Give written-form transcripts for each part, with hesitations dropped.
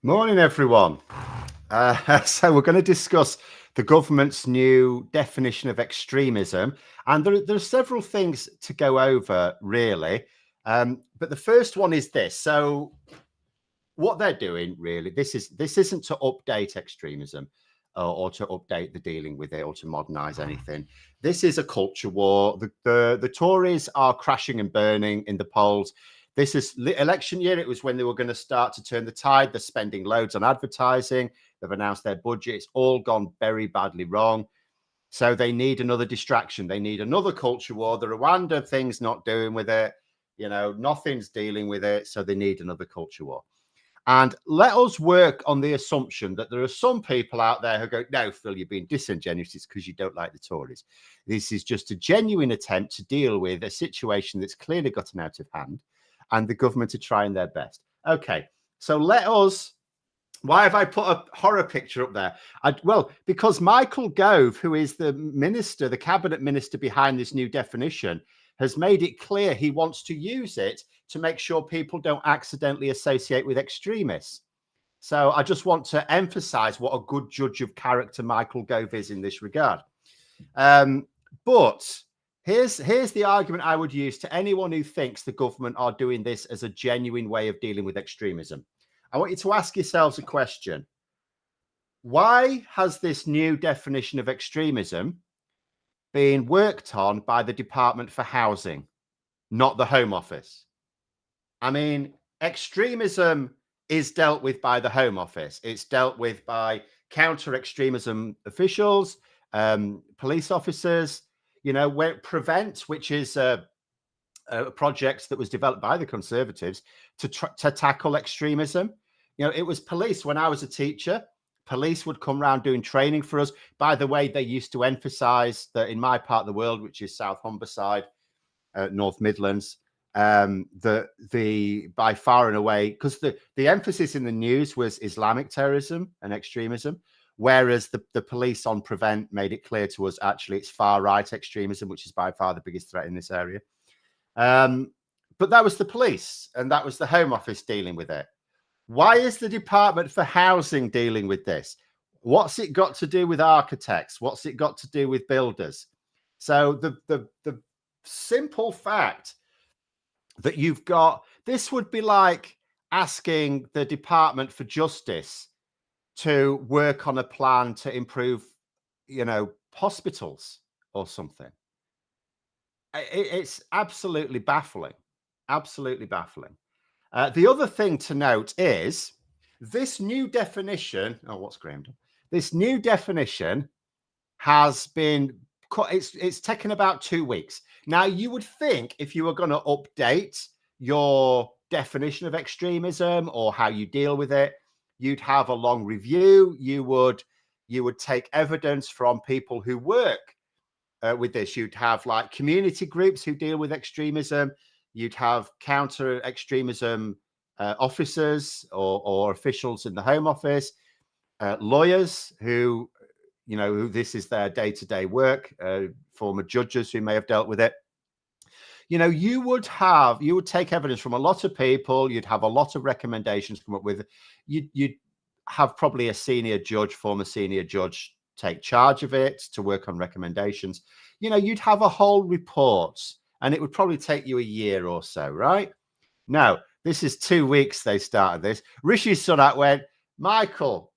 Morning, everyone. So we're going to discuss the government's new definition of extremism, and there are several things to go over, really. But the first one is this. So what they're doing, really, this isn't to update extremism or to update the dealing with it or to modernize anything. This is a culture war. The Tories are crashing and burning in the polls. This is election year. It was when they were going to start to turn the tide. They're spending loads on advertising. They've announced their budget. It's all gone very badly wrong. So they need another distraction. They need another culture war. The Rwanda thing's not doing with it. Nothing's dealing with it. So they need another culture war. And let us work on the assumption that there are some people out there who go, no, Phil, you're being disingenuous. It's because you don't like the Tories. This is just a genuine attempt to deal with a situation that's clearly gotten out of hand, and the government are trying their best. Okay, so why have I put a horror picture up there? Well, because Michael Gove, who is the cabinet minister behind this new definition, has made it clear he wants to use it to make sure people don't accidentally associate with extremists. So I just want to emphasize what a good judge of character Michael Gove is in this regard. But here's the argument I would use to anyone who thinks the government are doing this as a genuine way of dealing with extremism. I want you to ask yourselves a question. Why has this new definition of extremism been worked on by the Department for Housing, not the Home Office? I mean, extremism is dealt with by the Home Office. It's dealt with by counter-extremism officials, police officers, where Prevent, which is a project that was developed by the Conservatives to tackle extremism. It was police. When I was a teacher, police would come around doing training for us. By the way, they used to emphasize that in my part of the world, which is South Humberside, North Midlands, the by far and away, because the emphasis in the news was Islamic terrorism and extremism, whereas the police on Prevent made it clear to us actually it's far right extremism, which is by far the biggest threat in this area. But that was the police, and that was the Home Office dealing with it. Why is the Department for Housing dealing with this? What's it got to do with architects? What's it got to do with builders? So the simple fact that you've got, this would be like asking the Department for Justice to work on a plan to improve, hospitals or something. It's absolutely baffling. Absolutely baffling. The other thing to note is this new definition. Oh, what's Graham done? This new definition has been, it's taken about 2 weeks. Now, you would think if you were going to update your definition of extremism or how you deal with it, you'd have a long review. You would take evidence from people who work with this. You'd have like community groups who deal with extremism. You'd have counter-extremism officers or officials in the Home Office, lawyers who this is their day-to-day work, former judges who may have dealt with it. You would take evidence from a lot of people. You'd have a lot of recommendations come up with. You'd have probably a former senior judge take charge of it to work on recommendations. You'd have a whole report, and it would probably take you a year or so, right? Now, this is 2 weeks they started this. Rishi Sunak went, Michael,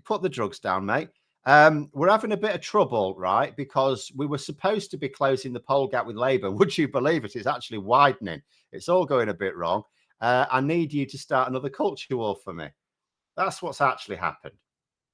put the drugs down, mate. We're having a bit of trouble, right? Because we were supposed to be closing the poll gap with Labour. Would you believe it? It's actually widening. It's all going a bit wrong. I need you to start another culture war for me. That's what's actually happened.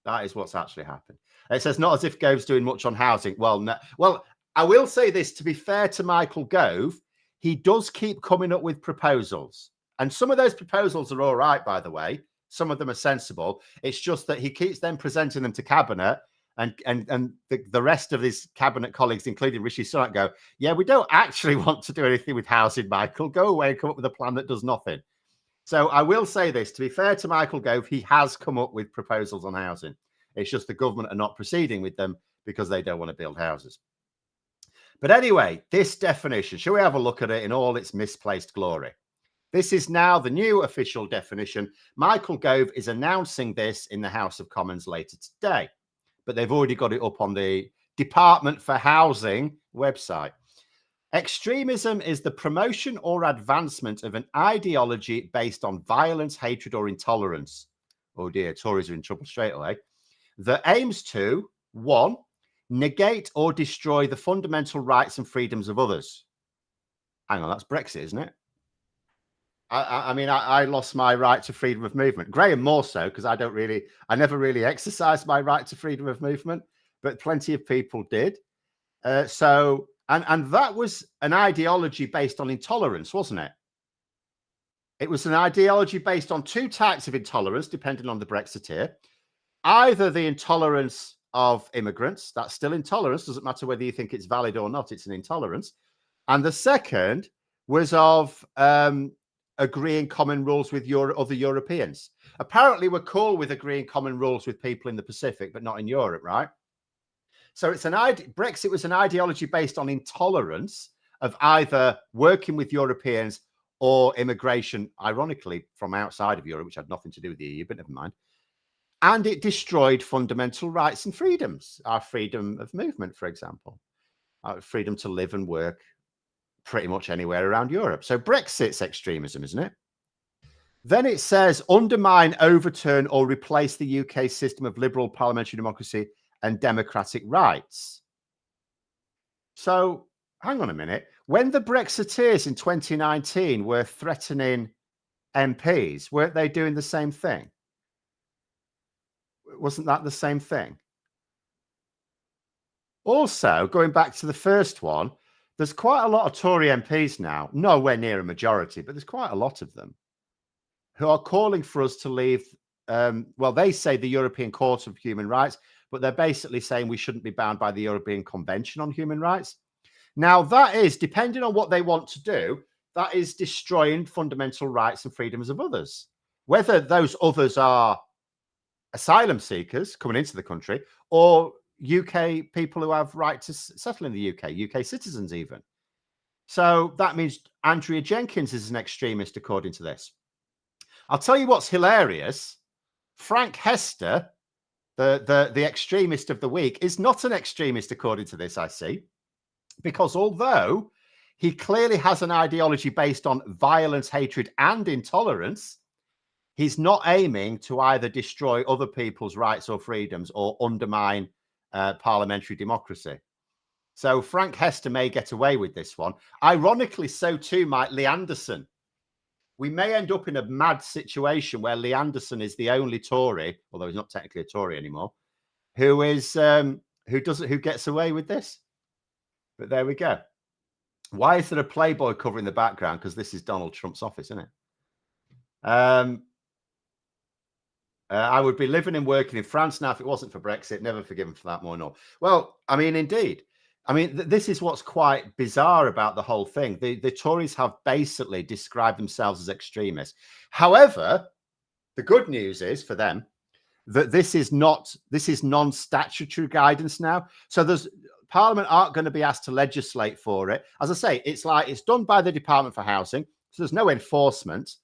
That is what's actually happened. It says, not as if Gove's doing much on housing. Well, no. Well, I will say this, to be fair to Michael Gove, he does keep coming up with proposals. And some of those proposals are all right, by the way. Some of them are sensible. It's just that he keeps then presenting them to cabinet, and the rest of his cabinet colleagues, including Rishi Sunak, go, yeah, we don't actually want to do anything with housing, Michael. Go away and come up with a plan that does nothing. So I will say this, to be fair to Michael Gove, he has come up with proposals on housing. It's just the government are not proceeding with them because they don't want to build houses. But anyway, this definition, shall we have a look at it in all its misplaced glory? This is now the new official definition. Michael Gove is announcing this in the House of Commons later today, but they've already got it up on the Department for Housing website. Extremism is the promotion or advancement of an ideology based on violence, hatred, or intolerance. Oh dear, Tories are in trouble straight away. That aims to, 1, negate or destroy the fundamental rights and freedoms of others. Hang on, that's Brexit, isn't it? I mean, I lost my right to freedom of movement. Graham more so, because I never really exercised my right to freedom of movement, but plenty of people did. And that was an ideology based on intolerance, wasn't it? It was an ideology based on 2 types of intolerance, depending on the Brexiteer. Either the intolerance of immigrants, that's still intolerance, doesn't matter whether you think it's valid or not, it's an intolerance. And the second was of agreeing common rules with other Europeans. Apparently, we're cool with agreeing common rules with people in the Pacific, but not in Europe, right? So Brexit was an ideology based on intolerance of either working with Europeans or immigration, ironically, from outside of Europe, which had nothing to do with the EU, but never mind. And it destroyed fundamental rights and freedoms, our freedom of movement, for example, our freedom to live and work pretty much anywhere around Europe. So Brexit's extremism, isn't it? Then it says undermine, overturn, or replace the UK system of liberal parliamentary democracy and democratic rights. So hang on a minute. When the Brexiteers in 2019 were threatening MPs, weren't they doing the same thing? Wasn't that the same thing? Also, going back to the first one, there's quite a lot of Tory MPs now, nowhere near a majority, but there's quite a lot of them who are calling for us to leave. Well, they say the European Court of Human Rights, but they're basically saying we shouldn't be bound by the European Convention on Human Rights. Now, that is, depending on what they want to do, that is destroying fundamental rights and freedoms of others. Whether those others are asylum seekers coming into the country or UK people who have right to settle in the UK citizens even. So that means Andrea Jenkins is an extremist, according to this. I'll tell you what's hilarious. Frank Hester, the extremist of the week, is not an extremist, according to this, I see. Because although he clearly has an ideology based on violence, hatred, and intolerance, he's not aiming to either destroy other people's rights or freedoms or undermine parliamentary democracy. So Frank Hester may get away with this one. Ironically, so too might Lee Anderson. We may end up in a mad situation where Lee Anderson is the only Tory, although he's not technically a Tory anymore, who gets away with this. But there we go. Why is there a Playboy cover in the background? Because this is Donald Trump's office, isn't it? I would be living and working in France now if it wasn't for Brexit. Never forgiven for that, more nor. Well, I mean, indeed. I mean, this is what's quite bizarre about the whole thing. The Tories have basically described themselves as extremists. However, the good news is for them that this is non-statutory guidance now. So Parliament aren't going to be asked to legislate for it. As I say, it's done by the Department for Housing. So there's no enforcement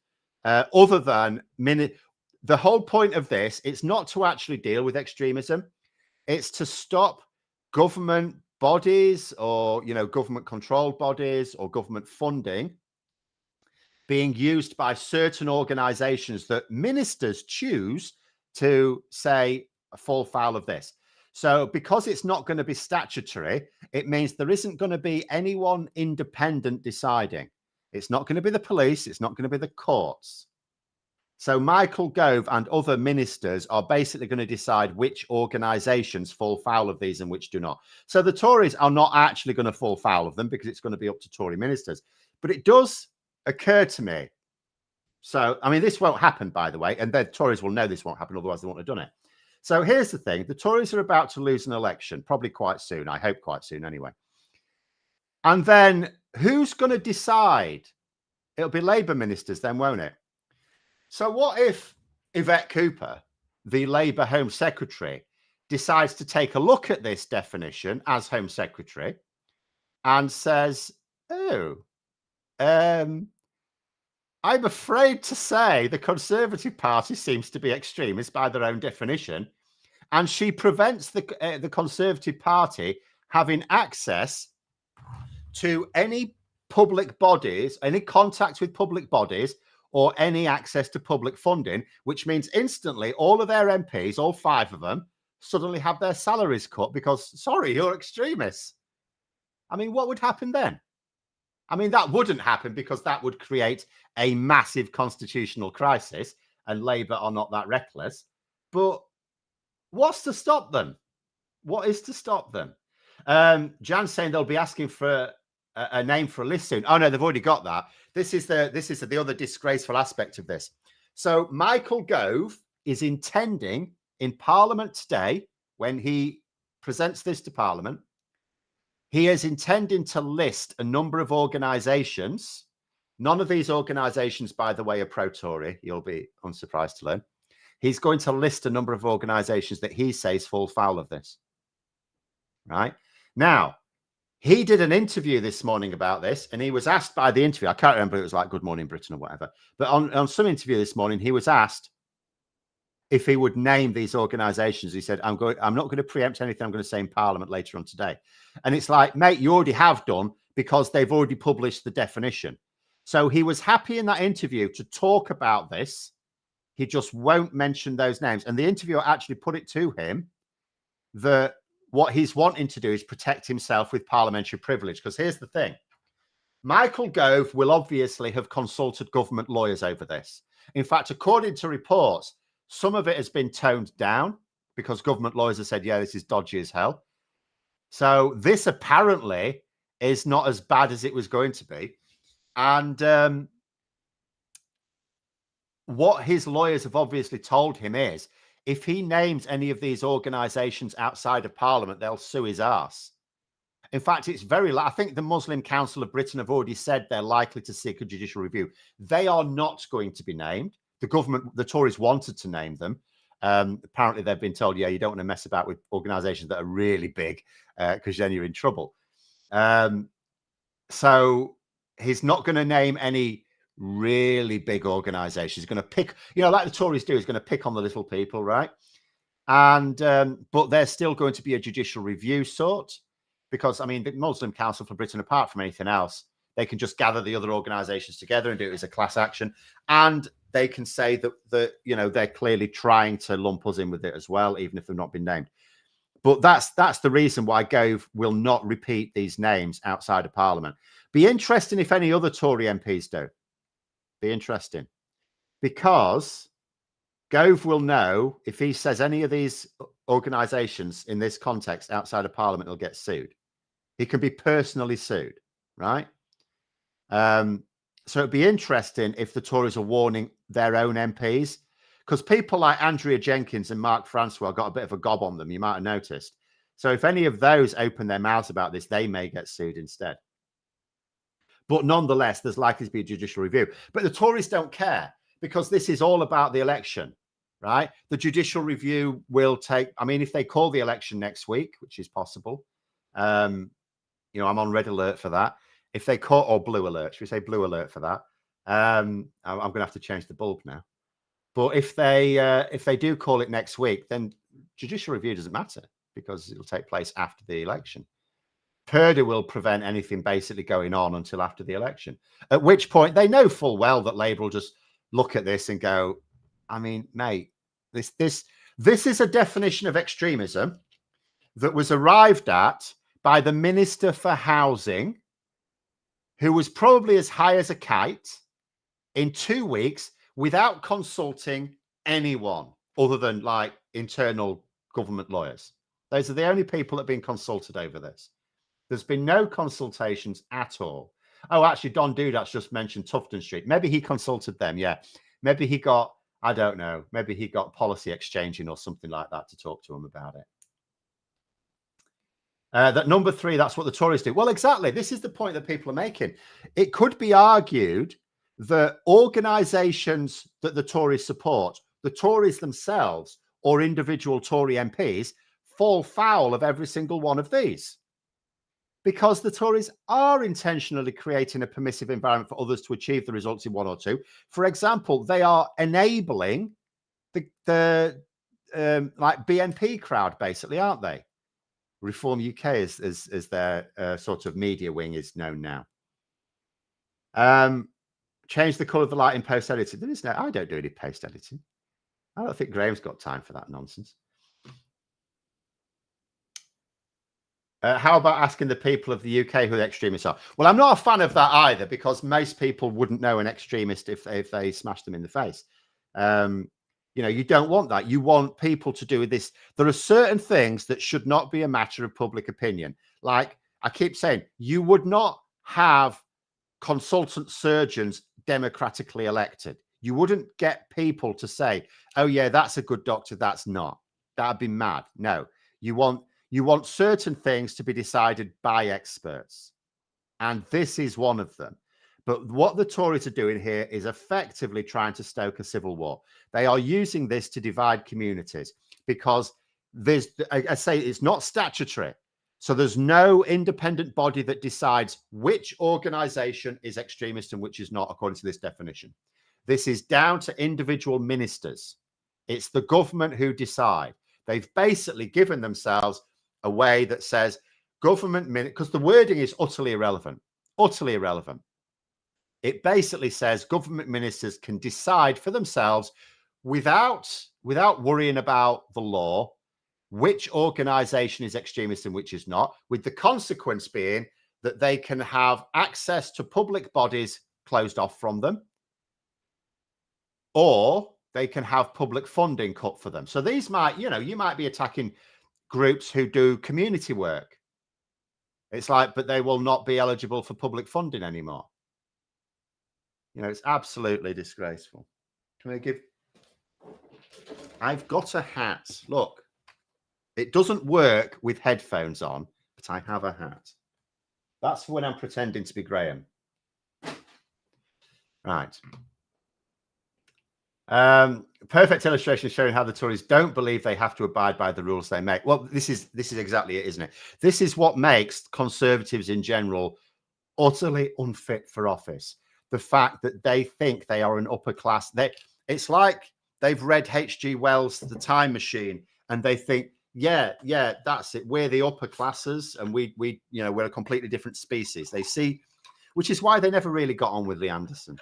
other than the whole point of this. It's not to actually deal with extremism. It's to stop government bodies or, government controlled bodies or government funding being used by certain organizations that ministers choose to say fall foul of this. So because it's not going to be statutory, it means there isn't going to be anyone independent deciding. It's not going to be the police. It's not going to be the courts. So Michael Gove and other ministers are basically going to decide which organizations fall foul of these and which do not. So the Tories are not actually going to fall foul of them because it's going to be up to Tory ministers. But it does occur to me. So, I mean, this won't happen, by the way, and the Tories will know this won't happen, otherwise they won't have done it. So here's the thing. The Tories are about to lose an election, probably quite soon. I hope quite soon anyway. And then who's going to decide? It'll be Labour ministers then, won't it? So what if Yvette Cooper, the Labour Home Secretary, decides to take a look at this definition as Home Secretary and says, I'm afraid to say the Conservative Party seems to be extremist by their own definition, and she prevents the Conservative Party having access to any public bodies, any contact with public bodies, or any access to public funding, which means instantly all of their MPs, all 5 of them, suddenly have their salaries cut because, sorry, you're extremists. I mean, what would happen then? I mean, that wouldn't happen because that would create a massive constitutional crisis, and Labour are not that reckless. But what's to stop them? What is to stop them? Jan's saying they'll be asking for a name for a list soon. Oh no, they've already got that. This is the other disgraceful aspect of this. So Michael Gove is intending in Parliament today, when he presents this to Parliament, he is intending to list a number of organisations. None of these organisations, by the way, are pro-Tory. You'll be unsurprised to learn. He's going to list a number of organisations that he says fall foul of this. Right? Now, he did an interview this morning about this, and he was asked by the interview. I can't remember, it was like Good Morning Britain or whatever. But on some interview this morning, he was asked if he would name these organisations. He said, I'm not going to preempt anything I'm going to say in Parliament later on today. And it's like, mate, you already have done, because they've already published the definition. So he was happy in that interview to talk about this. He just won't mention those names. And the interviewer actually put it to him that what he's wanting to do is protect himself with parliamentary privilege. Because here's the thing. Michael Gove will obviously have consulted government lawyers over this. In fact, according to reports, some of it has been toned down because government lawyers have said, yeah, this is dodgy as hell. So this apparently is not as bad as it was going to be. And what his lawyers have obviously told him is, if he names any of these organisations outside of Parliament, they'll sue his arse. In fact, it's I think the Muslim Council of Britain have already said they're likely to seek a judicial review. They are not going to be named. The Tories wanted to name them. Apparently, they've been told, yeah, you don't want to mess about with organisations that are really big because then you're in trouble. So he's not going to name any really big organisations. He's going to pick, like the Tories do, he's going to pick on the little people, right? And but there's still going to be a judicial review sort, because, I mean, the Muslim Council for Britain, apart from anything else, they can just gather the other organisations together and do it as a class action. And they can say that they're clearly trying to lump us in with it as well, even if they've not been named. But that's the reason why Gove will not repeat these names outside of Parliament. Be interesting if any other Tory MPs do. Be interesting. Because Gove will know if he says any of these organisations in this context outside of Parliament, he'll get sued. He can be personally sued, right? So it'd be interesting if the Tories are warning their own MPs, because people like Andrea Jenkins and Mark Francois got a bit of a gob on them, you might have noticed. So if any of those open their mouths about this, they may get sued instead. But nonetheless, there's likely to be a judicial review. But the Tories don't care, because this is all about the election, right? The judicial review will take, I mean, if they call the election next week, which is possible, I'm on red alert for that. If they call, or blue alert, should we say blue alert for that? I'm going to have to change the bulb now. But if they do call it next week, then judicial review doesn't matter, because it'll take place after the election. Purdah will prevent anything basically going on until after the election, at which point they know full well that Labour will just look at this and go, I mean, mate, this is a definition of extremism that was arrived at by the Minister for Housing, who was probably as high as a kite, in 2 weeks without consulting anyone other than like internal government lawyers. Those are the only people that have been consulted over this. There's been no consultations at all. Oh, actually, Don Dudat's just mentioned Tufton Street. Maybe he consulted them. Yeah. Maybe he got, I don't know, maybe he got policy exchanging or something like that to talk to him about it. That number 3, that's what the Tories do. Well, exactly. This is the point that people are making. It could be argued that organisations that the Tories support, the Tories themselves or individual Tory MPs, fall foul of every single one of these. because the Tories are intentionally creating a permissive environment for others to achieve the results in one or two. For example, they are enabling the like BNP crowd, basically, aren't they? Reform UK as their sort of media wing is known now. Change the colour of the light in post editing. There is no, I don't do any post editing. I don't think Graham's got time for that nonsense. How about asking the people of the UK who the extremists are? Well, I'm not a fan of that either, because most people wouldn't know an extremist if they smashed them in the face. You know, you don't want that. You want people to do this. There are certain things that should not be a matter of public opinion. Like I keep saying, you would not have consultant surgeons democratically elected. You wouldn't get people to say, oh yeah, that's a good doctor, that's not. That'd be mad. No, you want certain things to be decided by experts. And this is one of them. But what the Tories are doing here is effectively trying to stoke a civil war. They are using this to divide communities because there's, I say, it's not statutory. So there's no independent body that decides which organization is extremist and which is not, according to this definition. This is down to individual ministers. It's the government who decide. They've basically given themselves a way that says government minute, because the wording is utterly irrelevant. Utterly irrelevant. It basically says government ministers can decide for themselves without worrying about the law which organization is extremist and which is not, with the consequence being that they can have access to public bodies closed off from them, or they can have public funding cut for them. So these might, you know, you might be attacking groups who do community work. It's like, but they will not be eligible for public funding anymore. You know, it's absolutely disgraceful. Can I give? I've got a hat. Look, it doesn't work with headphones on, but I have a hat. That's when I'm pretending to be Graham. Right. Perfect illustration showing how the Tories don't believe they have to abide by the rules they make. Well, this is exactly it, isn't it? This is what makes Conservatives in general utterly unfit for office. The fact that they think they are an upper class. It's like they've read H.G. Wells' The Time Machine, and they think, yeah, that's it. We're the upper classes, and we you know, we're a completely different species. They see, which is why they never really got on with Lee Anderson,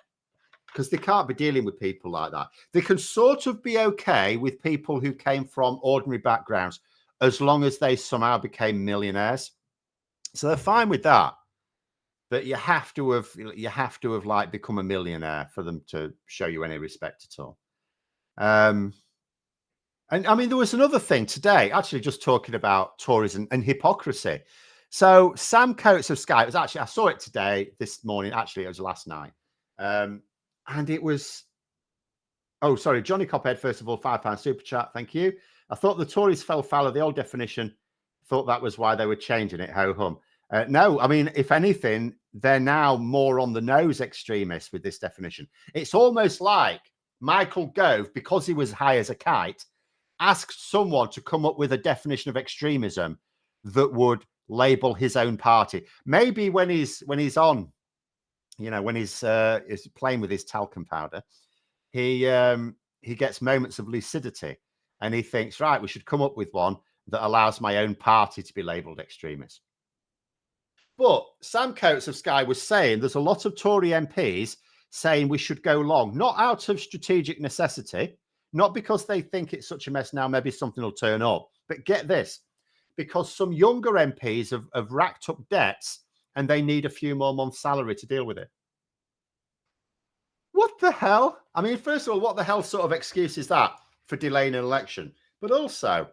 because they can't be dealing with people like that. They can sort of be okay with people who came from ordinary backgrounds as long as they somehow became millionaires. So they're fine with that. But you have to have like become a millionaire for them to show you any respect at all. And I mean, there was another thing today, actually, just talking about Tories and hypocrisy. So Sam Coates of Sky, it was actually, I saw it today, this morning. Actually, it was last night. And it was, oh, sorry, Johnny Cophead, first of all, £5 super chat. Thank you. I thought the Tories fell foul of the old definition. Thought that was why they were changing it. Ho hum. No, I mean, if anything, they're now more on the nose extremists with this definition. It's almost like Michael Gove, because he was high as a kite, asked someone to come up with a definition of extremism that would label his own party. Maybe when he's on, you know, when he's playing with his talcum powder, he gets moments of lucidity, and he thinks, right, we should come up with one that allows my own party to be labelled extremist. But Sam Coates of Sky was saying there's a lot of Tory MPs saying we should go long, not out of strategic necessity, not because they think it's such a mess now, maybe something will turn up, but get this, because some younger MPs have racked up debts and they need a few more months' salary to deal with it. What the hell? I mean, first of all, what the hell sort of excuse is that for delaying an election? But also,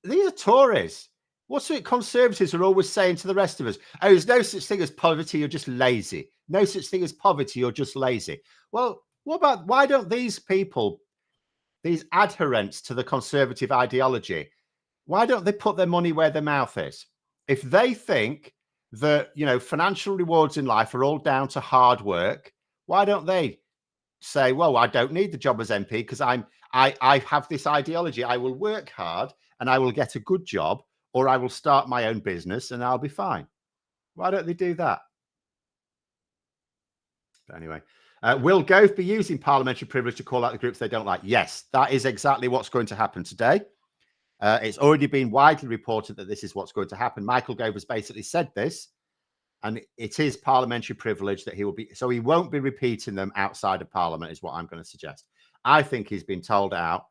these are Tories. What's it? Conservatives are always saying to the rest of us, oh, there's no such thing as poverty, you're just lazy. No such thing as poverty, you're just lazy. Well, what about, why don't these people, these adherents to the conservative ideology, why don't they put their money where their mouth is? If they think that, you know, financial rewards in life are all down to hard work, why don't they say, well, I don't need the job as MP because I have this ideology. I will work hard and I will get a good job, or I will start my own business and I'll be fine. Why don't they do that? But anyway, will Gove be using parliamentary privilege to call out the groups they don't like? Yes, that is exactly what's going to happen today. It's already been widely reported that this is what's going to happen. Michael Gove has basically said this, and it is parliamentary privilege that he will be. So he won't be repeating them outside of Parliament, is what I'm going to suggest. I think he's been told out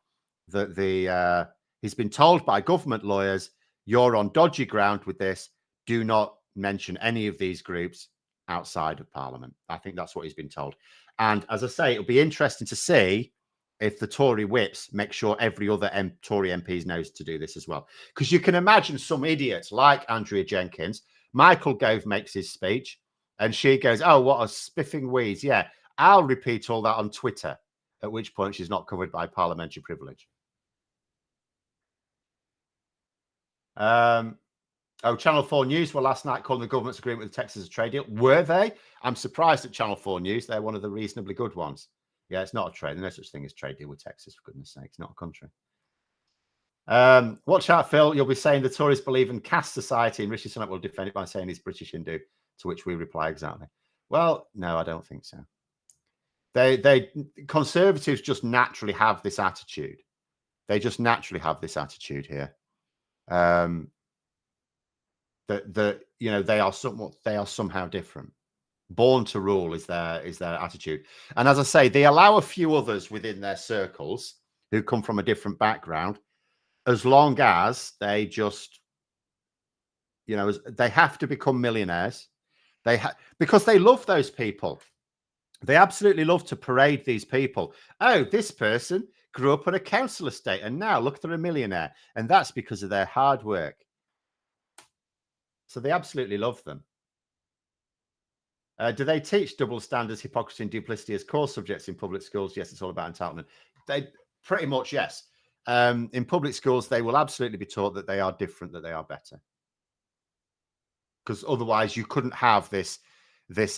that he's been told by government lawyers, you're on dodgy ground with this. Do not mention any of these groups outside of Parliament. I think that's what he's been told. And as I say, it'll be interesting to see if the Tory whips make sure every other Tory MPs knows to do this as well. Because you can imagine some idiots like Andrea Jenkins. Michael Gove makes his speech and she goes, oh, what a spiffing wheeze. Yeah, I'll repeat all that on Twitter, at which point she's not covered by parliamentary privilege. Channel 4 News were last night calling the government's agreement with Texas a trade deal. Were they? I'm surprised at Channel 4 News. They're one of the reasonably good ones. Yeah, it's not a trade. There's no such thing as trade deal with Texas, for goodness sake. It's not a country. Watch out, Phil. You'll be saying the Tories believe in caste society, and Rishi Sunak will defend it by saying he's British Hindu, to which we reply exactly. Well, no, I don't think so. Conservatives just naturally have this attitude. They just naturally have this attitude here. That you know, they are somehow different. Born to rule is their attitude. And as I say, they allow a few others within their circles who come from a different background, as long as they just, you know, they have to become millionaires. Because they love those people. They absolutely love to parade these people. Oh, this person grew up on a council estate and now look, they're a millionaire. And that's because of their hard work. So they absolutely love them. Do they teach double standards, hypocrisy, and duplicity as core subjects in public schools? Yes, it's all about entitlement. They pretty much, yes. In public schools, they will absolutely be taught that they are different, that they are better. Because otherwise, you couldn't have this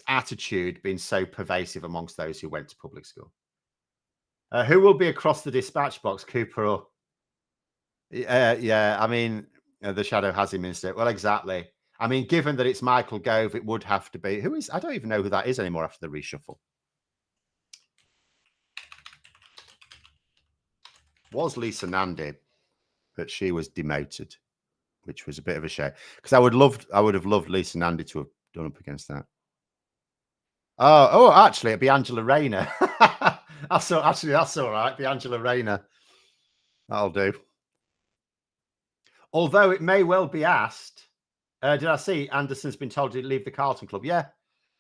attitude being so pervasive amongst those who went to public school. Who will be across the dispatch box, Cooper or? Yeah, I mean, the shadow has him in it. Well, exactly. I mean, given that it's Michael Gove, it would have to be. Who is? I don't even know who that is anymore after the reshuffle. Was Lisa Nandy, but she was demoted, which was a bit of a shame. Because I would have loved Lisa Nandy to have done up against that. Oh, actually, it'd be Angela Rayner. That's all right. Be Angela Rayner. That'll do. Although it may well be asked. Did I see Anderson's been told to leave the Carlton Club? Yeah,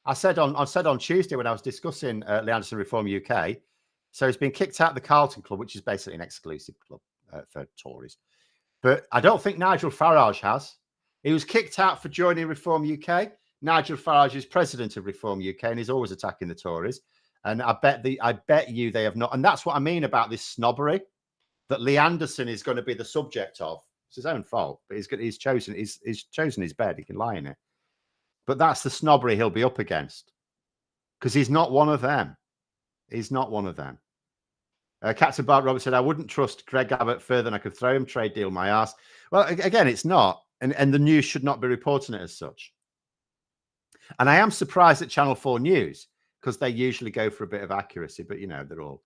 I said on Tuesday when I was discussing Lee Anderson Reform UK. So he's been kicked out of the Carlton Club, which is basically an exclusive club for Tories. But I don't think Nigel Farage has. He was kicked out for joining Reform UK. Nigel Farage is president of Reform UK, and he's always attacking the Tories. And I bet you they have not. And that's what I mean about this snobbery that Lee Anderson is going to be the subject of. It's his own fault, but he's chosen his bed. He can lie in it. But that's the snobbery he'll be up against because he's not one of them. He's not one of them. Captain Bart Roberts said, I wouldn't trust Greg Abbott further than I could throw him, trade deal my ass. Well, again, it's not. And the news should not be reporting it as such. And I am surprised at Channel 4 News because they usually go for a bit of accuracy. But, you know,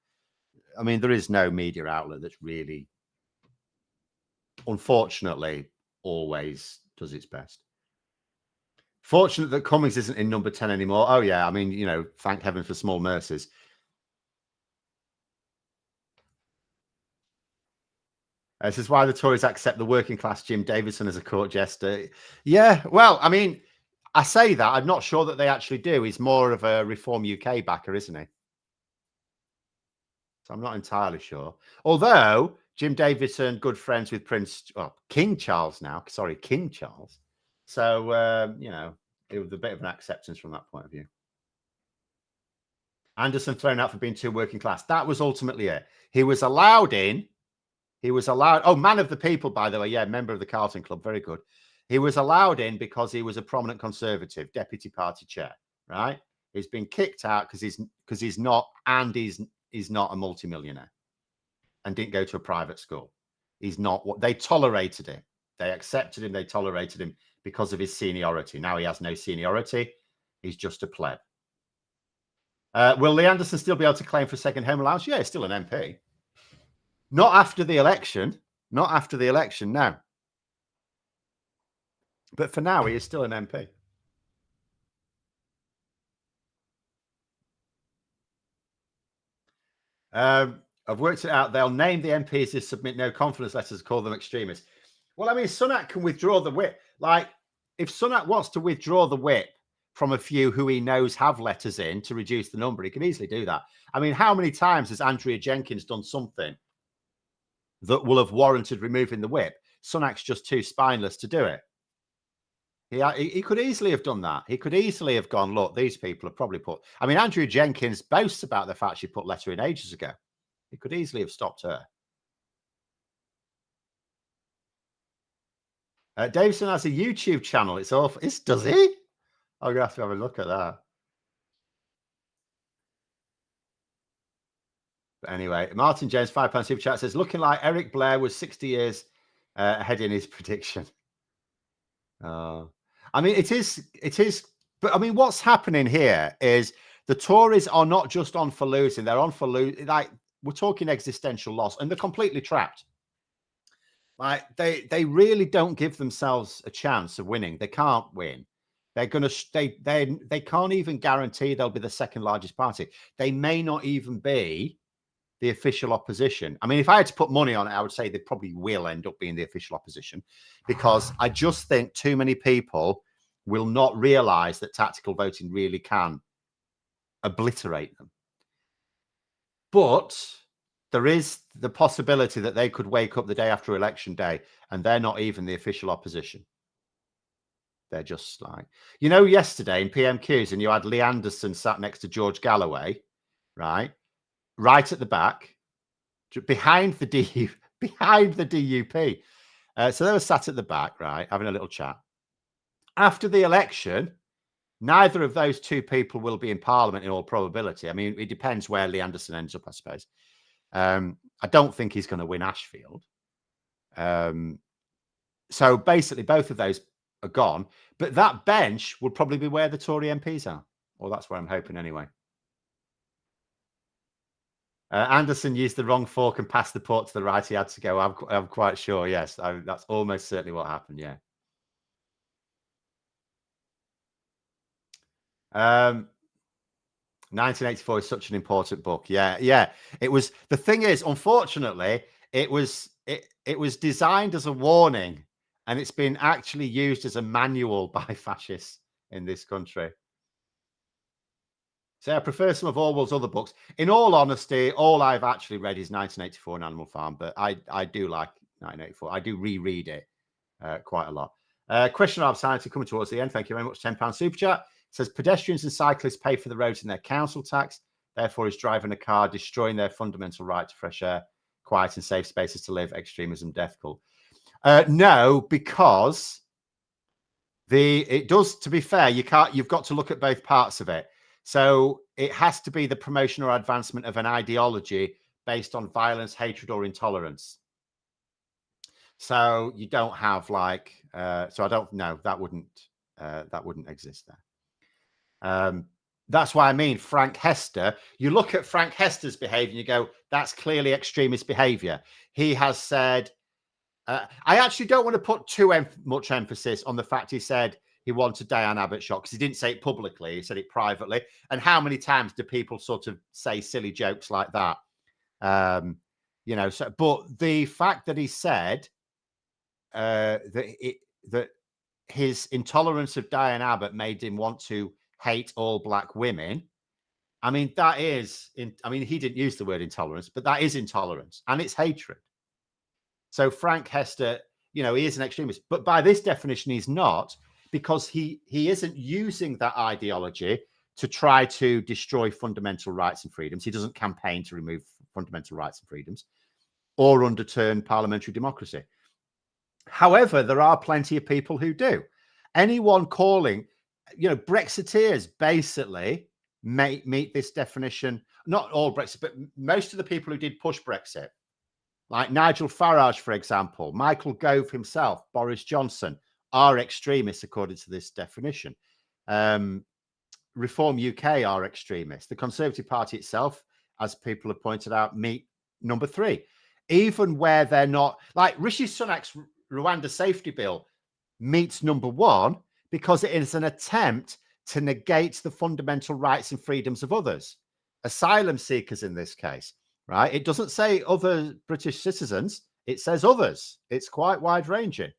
I mean, there is no media outlet that's really, unfortunately, always does its best. Fortunate that Cummings isn't in number 10 anymore. Oh, yeah. I mean, you know, thank heaven for small mercies. This is why the Tories accept the working class Jim Davidson as a court jester. Yeah, well, I mean, I say that. I'm not sure that they actually do. He's more of a Reform UK backer, isn't he? So I'm not entirely sure. Although Jim Davidson, good friends with King Charles now. Sorry, King Charles. So, you know, it was a bit of an acceptance from that point of view. Anderson thrown out for being too working class. That was ultimately it. He was allowed in. He was allowed. Oh, man of the people, by the way. Yeah, member of the Carlton Club. Very good. He was allowed in because he was a prominent Conservative, deputy party chair, right? He's been kicked out because he's not a multimillionaire and didn't go to a private school. He's not what they tolerated it. They accepted him, they tolerated him because of his seniority. Now he has no seniority. He's just a pleb. Will Lee Anderson still be able to claim for a second home allowance? Yeah, he's still an MP. Not after the election. Not after the election, no. But for now, he is still an MP. I've worked it out. They'll name the MPs who submit no confidence letters, call them extremists. Well, I mean, Sunak can withdraw the whip. Like, if Sunak wants to withdraw the whip from a few who he knows have letters in to reduce the number, he can easily do that. I mean, how many times has Andrea Jenkins done something that will have warranted removing the whip? Sunak's just too spineless to do it. He could easily have done that. He could easily have gone, look, these people have probably put... I mean, Andrea Jenkins boasts about the fact she put letter in ages ago. He could easily have stopped her. Davidson has a YouTube channel. It's awful. Does he? I'm going to have to have a look at that. But anyway, Martin James, £5 super chat, says, looking like Eric Blair was 60 years ahead in his prediction. I mean, it is, but I mean, what's happening here is the Tories are not just on for losing, they're on for losing. Like, we're talking existential loss, and they're completely trapped. Like, they really don't give themselves a chance of winning. They can't win. They're going to, they can't even guarantee they'll be the second largest party. They may not even be the official opposition. I mean, if I had to put money on it, I would say they probably will end up being the official opposition, because I just think too many people will not realize that tactical voting really can obliterate them. But there is the possibility that they could wake up the day after election day and they're not even the official opposition. They're just like, you know, yesterday in PMQs, and you had Lee Anderson sat next to George Galloway, right at the back, behind the DUP. So they were sat at the back, right, having a little chat. After the election, neither of those two people will be in Parliament in all probability. I mean, it depends where Lee Anderson ends up, I suppose. I don't think he's going to win Ashfield. So basically, both of those are gone. But that bench would probably be where the Tory MPs are. Well, that's where I'm hoping anyway. Anderson used the wrong fork and passed the port to the right. He had to go. I'm quite sure. Yes, that's almost certainly what happened. Yeah. 1984 is such an important book. Yeah. It was. The thing is, unfortunately, it was designed as a warning, and it's been actually used as a manual by fascists in this country. So I prefer some of Orwell's other books. In all honesty, all I've actually read is 1984 and Animal Farm, but I do like 1984. I do reread it quite a lot. Question of sanity coming towards the end. Thank you very much. £10 super chat. It says pedestrians and cyclists pay for the roads in their council tax. Therefore, is driving a car destroying their fundamental right to fresh air, quiet and safe spaces to live. Extremism, death cult. No, because it does. To be fair, you've got to look at both parts of it. So it has to be the promotion or advancement of an ideology based on violence, hatred, or intolerance. So you don't have like, so I don't know, that wouldn't exist there. That's why I mean Frank Hester. You look at Frank Hester's behavior and you go, that's clearly extremist behavior. He has said, I actually don't want to put too much emphasis on the fact he said he wanted Diane Abbott shot, because he didn't say it publicly. He said it privately. And how many times do people sort of say silly jokes like that? You know, so, but the fact that he said that his intolerance of Diane Abbott made him want to hate all black women. I mean, that is, I mean, he didn't use the word intolerance, but that is intolerance and it's hatred. So Frank Hester, you know, he is an extremist, but by this definition, he's not, because he isn't using that ideology to try to destroy fundamental rights and freedoms. He doesn't campaign to remove fundamental rights and freedoms or underturn parliamentary democracy. However, there are plenty of people who do. Anyone calling, you know, Brexiteers basically meet this definition. Not all Brexit, but most of the people who did push Brexit Like Nigel Farage, for example, Michael Gove himself, Boris Johnson, are extremists according to this definition. Reform UK are extremists. The Conservative Party itself, as people have pointed out, meet number 3. Even where they're not, like Rishi Sunak's Rwanda safety bill meets number 1 because it is an attempt to negate the fundamental rights and freedoms of others, asylum seekers in this case, right? It doesn't say other British citizens, it says others. It's quite wide ranging.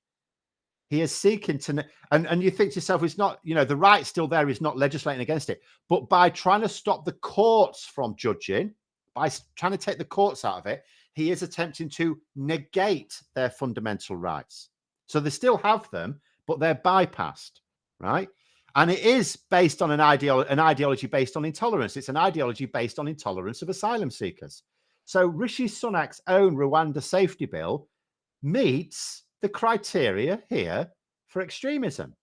He is seeking to, and you think to yourself, it's not, you know, the right still there, he's not legislating against it, but by trying to stop the courts from judging, by trying to take the courts out of it, he is attempting to negate their fundamental rights. So they still have them, but they're bypassed, right? And it is based on an ideology based on intolerance. It's an ideology based on intolerance of asylum seekers. So Rishi Sunak's own Rwanda safety bill meets the criteria here for extremism.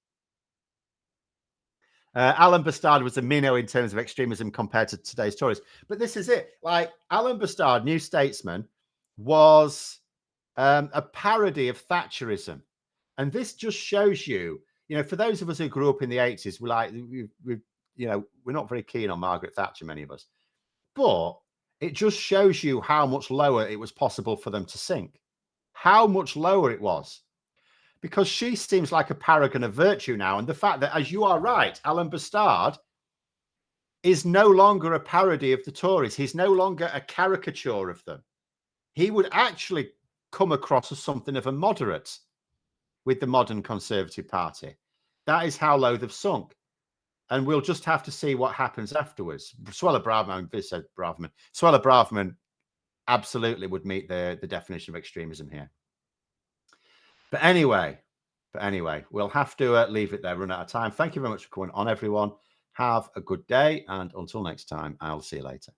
Alan Bastard was a minnow in terms of extremism compared to today's Tories. But this is it. Like Alan Bastard, New Statesman, was a parody of Thatcherism. And this just shows you, you know, for those of us who grew up in the 80s, we're like, you know, we're not very keen on Margaret Thatcher, many of us. But it just shows you how much lower it was possible for them to sink. How much lower it was. Because she seems like a paragon of virtue now. And the fact that, as you are right, Alan Bastard is no longer a parody of the Tories. He's no longer a caricature of them. He would actually come across as something of a moderate with the modern Conservative Party. That is how low they've sunk. And we'll just have to see what happens afterwards. Suella Braverman absolutely would meet the definition of extremism here. But anyway, we'll have to leave it there, run out of time. Thank you very much for coming on, everyone. Have a good day. And until next time, I'll see you later.